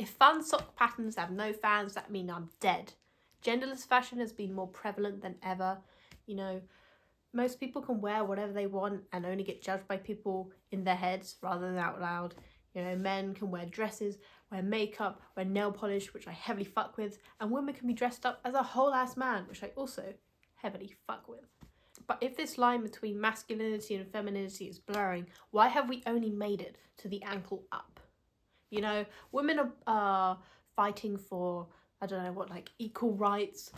If fun sock patterns have no fans, that means I'm dead. Genderless fashion has been more prevalent than ever. You know, most people can wear whatever they want and only get judged by people in their heads rather than out loud. You know, men can wear dresses, wear makeup, wear nail polish, which I heavily fuck with, and women can be dressed up as a whole ass man, which I also heavily fuck with. But if this line between masculinity and femininity is blurring, why have we only made it to the ankle up? You know, women are fighting for, I don't know what, like equal rights,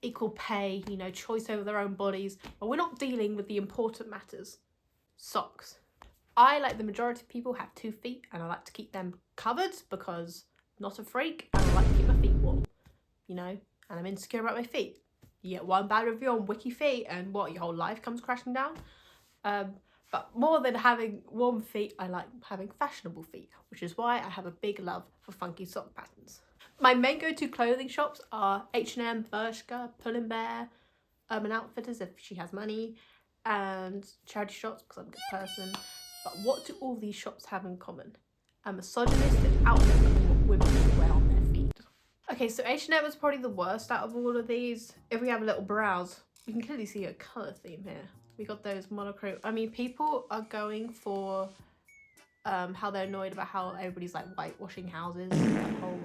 equal pay, you know, choice over their own bodies, but we're not dealing with the important matters. Socks. I, like the majority of people, have 2 feet and I like to keep them covered because I'm not a freak and I like to keep my feet warm, you know, and I'm insecure about my feet. You get one bad review on Wiki Feet and what, your whole life comes crashing down? But more than having warm feet, I like having fashionable feet, which is why I have a big love for funky sock patterns. My main go-to clothing shops are H&M, Bershka, Pull & Bear, Urban Outfitters if she has money, and charity shops because I'm a good person. But what do all these shops have in common? A misogynistic outlook on what women should wear on their feet. Okay, so H&M is probably the worst out of all of these. If we have a little browse, we can clearly see a colour theme here. We got those monochrome. I mean, people are going for how they're annoyed about how everybody's like whitewashing houses. That whole,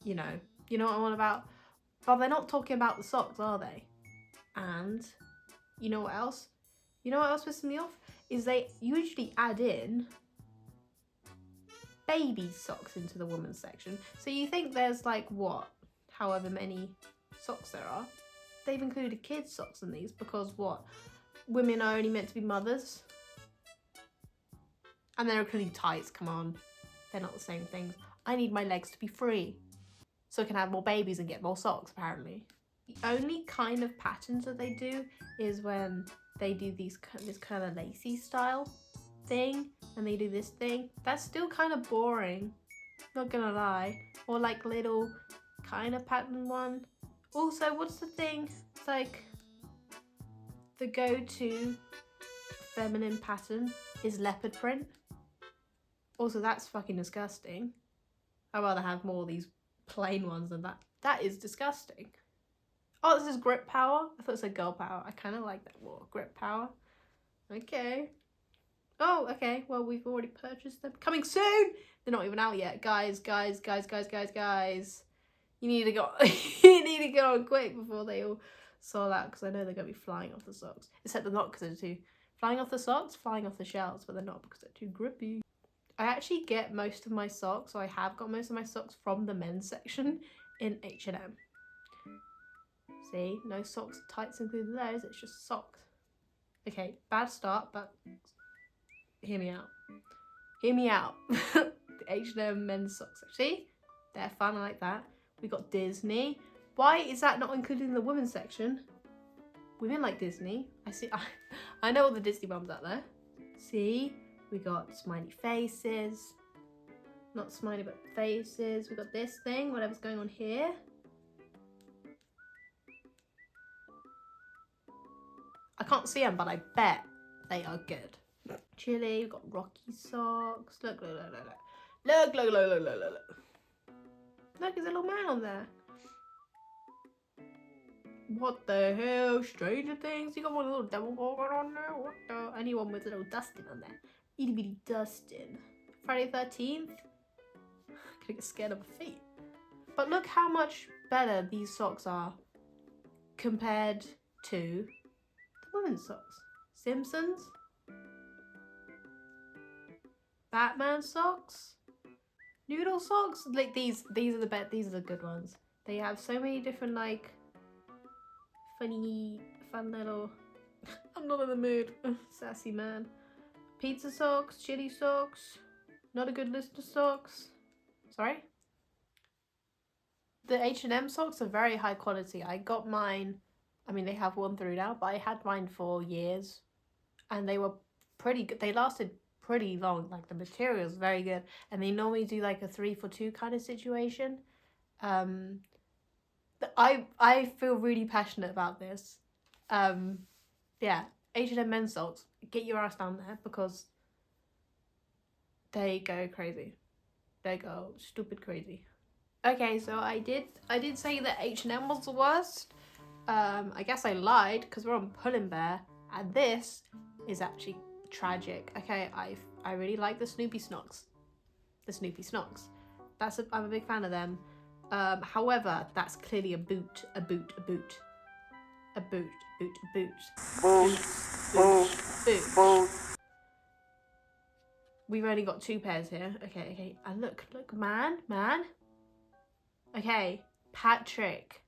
you know what I'm on about. But they're not talking about the socks, are they? And you know what else? You know what else pisses me off? Is they usually add in baby socks into the women's section. So you think there's like what? However many socks there are. They've included kids' socks in these because what? Women are only meant to be mothers? And they're including tights, come on. They're not the same things. I need my legs to be free so I can have more babies and get more socks, apparently. The only kind of patterns that they do is when they do this kind of lacy style thing and they do this thing. That's still kind of boring, not gonna lie. Or like little kind of pattern one. Also, what's the thing? It's like the go-to feminine pattern is leopard print. Also, that's fucking disgusting. I'd rather have more of these plain ones than that. That is disgusting. Oh, this is grip power. I thought it said girl power. I kind of like that more. Grip power. Okay. Oh, okay. Well, we've already purchased them. Coming soon! They're not even out yet. Guys. You need to go you need to get on quick before they all sold out because I know they're going to be flying off the socks. Except they're not because they're too... Flying off the socks, flying off the shelves, but they're not because they're too grippy. I actually get most of my socks, so I have got most of my socks from the men's section in H&M. See, no socks, tights included those, it's just socks. Okay, bad start, but hear me out. Hear me out. The H&M men's socks, see? They're fun, I like that. We got Disney. Why is that not included in the women's section? Women like Disney. I know all the Disney mums out there. See? We got smiley faces. Not smiley, but faces. We got this thing, whatever's going on here. I can't see them, but I bet they are good. Chili, we've got Rocky socks. Look. Look, there's a little man on there. What the hell? Stranger Things? You got one little devil going on there? What the? Anyone with a little Dustin on there. Itty bitty Dustin. Friday 13th? Gonna get scared of my feet. But look how much better these socks are compared to the women's socks. Simpsons? Batman socks? Noodle socks? Like these are the good ones. They have so many different like fun little I'm not in the mood. Sassy man. Pizza socks, chili socks, not a good list of socks. Sorry? The H&M socks are very high quality. I got mine, I mean they have worn through now, but I had mine for years and they were pretty good. They lasted pretty long, like the material is very good and they normally do like a 3 for 2 kind of situation. I feel really passionate about this. Yeah, H&M men's socks, get your ass down there because they go crazy. They go stupid crazy. Okay, so I did say that H&M was the worst. I guess I lied because we're on Pull&Bear, and this is actually tragic. Okay, I really like the Snoopy Snocks. The Snoopy Snocks. I'm a big fan of them. However, that's clearly a boot. We've only got 2 pairs here. Okay. And look, man. Okay, Patrick.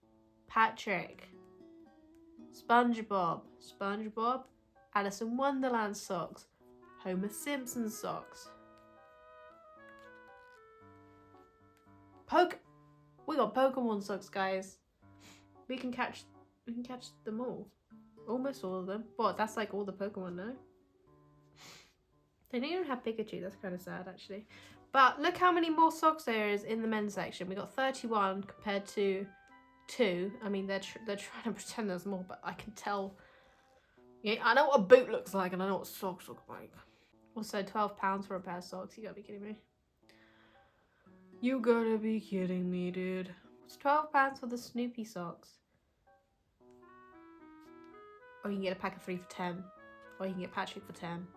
SpongeBob. Alice in Wonderland socks. Homer Simpson socks. We got Pokemon socks, guys. We can catch them all. Almost all of them. What? That's like all the Pokemon, no? They don't even have Pikachu. That's kind of sad, actually. But look how many more socks there is in the men's section. We got 31 compared to 2. I mean, they're trying to pretend there's more, but I can tell. Yeah, I know what a boot looks like, and I know what socks look like. Also, £12 for a pair of socks. You gotta be kidding me. You gotta be kidding me, dude. It's £12 for the Snoopy socks. Or you can get a pack of 3 for 10. Or you can get Patrick for 10.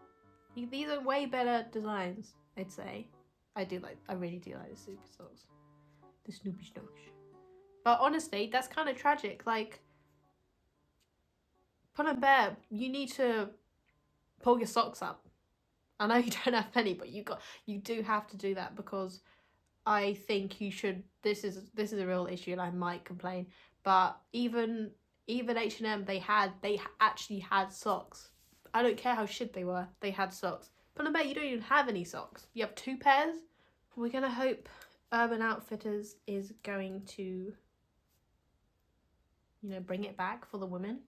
These are way better designs, I'd say. I really do like the Snoopy socks. The Snoopy snocks. But honestly, that's kind of tragic. Like, Pull&Bear, you need to pull your socks up. I know you don't have many, but you do have to do that, because I think you should. This is a real issue, and I might complain. But even H&M, they actually had socks. I don't care how shit they were. They had socks. Pull&Bear, you don't even have any socks. You have 2 pairs. We're gonna hope Urban Outfitters is going to, bring it back for the women.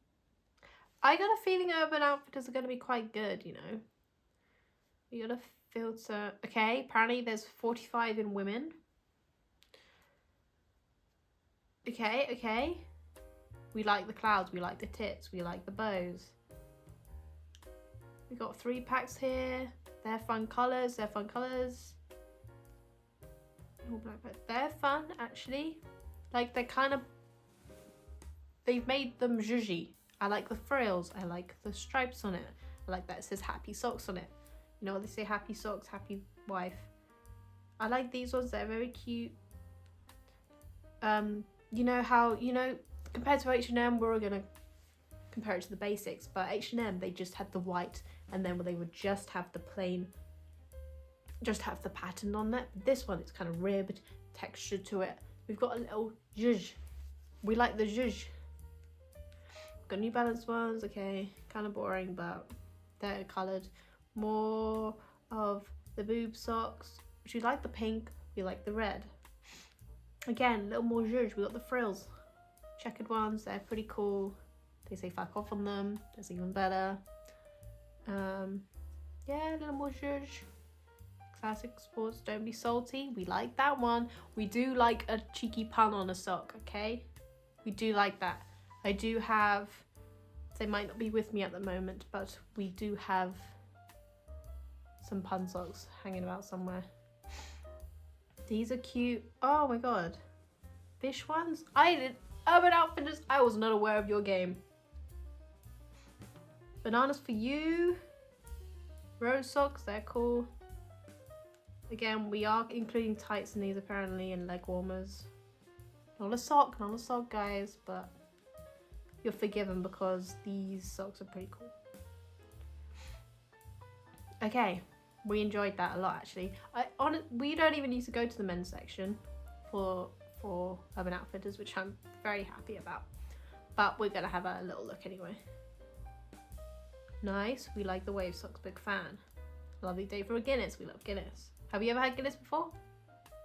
I got a feeling Urban Outfitters are gonna be quite good. We gotta filter. Okay, apparently there's 45 in women. Okay. We like the clouds. We like the tits. We like the bows. We got 3 packs here. They're fun colours. Oh, they're fun, actually. Like, they've made them zhuzhy. I like the frills. I like the stripes on it. I like that it says happy socks on it. You know what they say? Happy socks, happy wife. I like these ones. They're very cute. You know how, compared to H&M, we're going to compare it to the basics, but H&M, they just had the white, and then they would just have the plain, just have the pattern on it. This one, it's kind of ribbed, texture to it. We've got a little zhuzh. We like the zhuzh. Got New Balance ones. Okay, kind of boring, but they're coloured. More of the boob socks. We like the pink. We like the red. Again, a little more zhuzh. We got the frills. Checkered ones. They're pretty cool. They say fuck off on them. That's even better. Yeah, a little more zhuzh. Classic sports. Don't be salty. We like that one. We do like a cheeky pun on a sock, okay? We do like that. I do have, they might not be with me at the moment, but we do have some pun socks hanging about somewhere. These are cute. Oh my god. Fish ones? Urban Outfitters, I was not aware of your game. Bananas for you. Rose socks, they're cool. Again, we are including tights in these apparently, and leg warmers. Not a sock, guys, but you're forgiven because these socks are pretty cool. Okay, we enjoyed that a lot, actually. We don't even need to go to the men's section for Urban Outfitters, which I'm very happy about. But we're gonna have a little look anyway. Nice. We like the wave socks. Big fan. Lovely day for a Guinness. We love Guinness. Have you ever had Guinness before?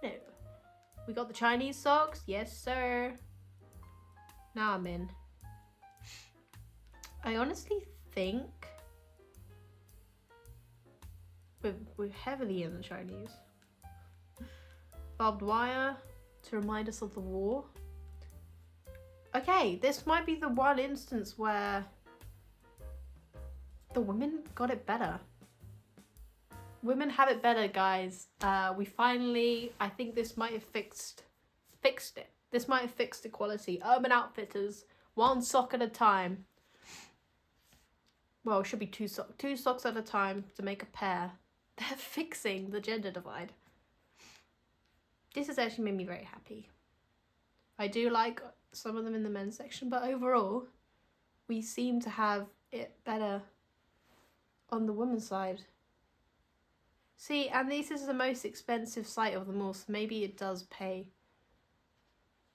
No. We got the Chinese socks. Yes, sir. Now I'm in. I honestly think we're heavily in the Chinese. Barbed wire to remind us of the war. Okay, this might be the one instance where the women got it better. Women have it better, guys. We finally, I think this might have fixed it. This might have fixed equality. Urban Outfitters, one sock at a time. Well, it should be two socks at a time to make a pair. They're fixing the gender divide. This has actually made me very happy. I do like some of them in the men's section, but overall, we seem to have it better on the women's side. See, and this is the most expensive site of them all, so maybe it does pay,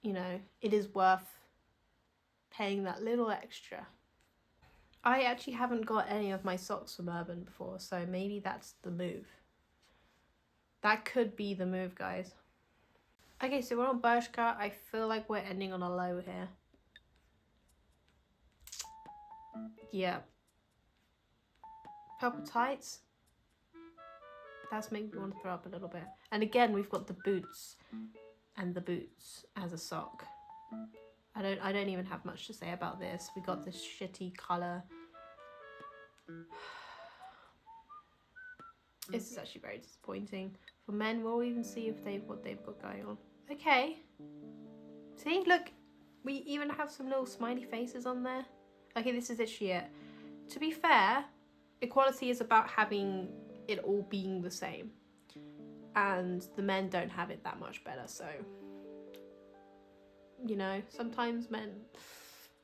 you know, it is worth paying that little extra. I actually haven't got any of my socks from Urban before, so maybe that's the move. That could be the move, guys. Okay, so we're on Bershka. I feel like we're ending on a low here. Yeah. Purple tights. That's making me want to throw up a little bit. And again, we've got the boots and the boots as a sock. I don't even have much to say about this. We got this shitty colour. This is actually very disappointing. For men, we'll even see if what they've got going on. Okay. See, look, we even have some little smiley faces on there. Okay, this is literally it. To be fair, equality is about having it all being the same. And the men don't have it that much better, so... You know, sometimes men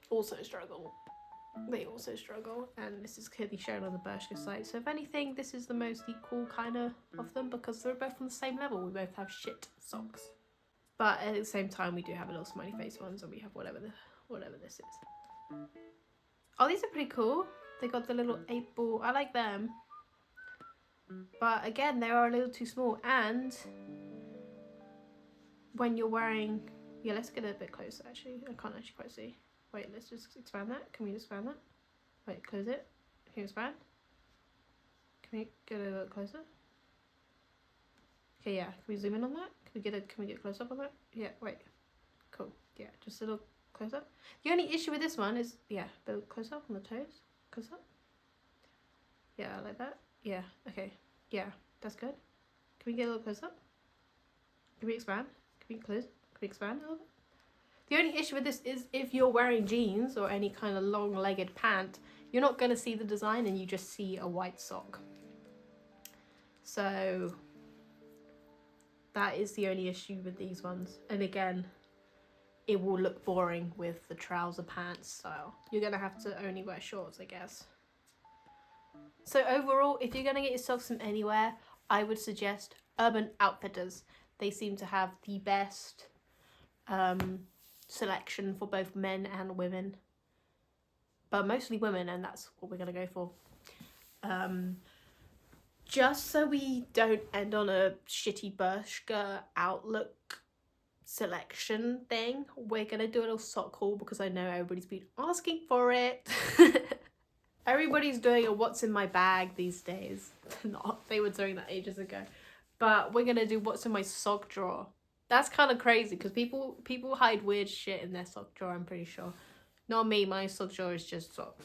also struggle. They also struggle, and this is clearly shown on the Bershka site. So if anything, this is the most equal kind of them, because they're both on the same level. We both have shit socks. But at the same time, we do have a little smiley face ones, and we have whatever this is. Oh, these are pretty cool. They got the little 8-ball. I like them. But again, they are a little too small. And when you're wearing... Yeah, let's get a bit closer, actually. I can't actually quite see. Wait, let's just expand that. Can we expand that? Wait, close it. Can we expand? Can we get a little closer? Okay, yeah. Can we zoom in on that? Can we get close up on that? Yeah, wait. Cool. Yeah, just a little close up. The only issue with this one is, yeah, a little close up on the toes. Close up. Yeah, like that. Yeah, okay. Yeah, that's good. Can we get a little close up? Can we expand? Can we close? Can we expand a little bit? The only issue with this is if you're wearing jeans or any kind of long-legged pant, you're not going to see the design and you just see a white sock. So that is the only issue with these ones. And again, it will look boring with the trouser pants style. You're going to have to only wear shorts, I guess. So overall, if you're going to get your socks from anywhere, I would suggest Urban Outfitters. They seem to have the best selection for both men and women, but mostly women, and that's what we're gonna go for. Just so we don't end on a shitty Bershka Outlook selection thing, we're gonna do a little sock haul because I know everybody's been asking for it. Everybody's doing a what's in my bag these days. Not, they were doing that ages ago. But we're gonna do what's in my sock drawer. That's kind of crazy because people hide weird shit in their sock drawer, I'm pretty sure. Not me, my sock drawer is just socks.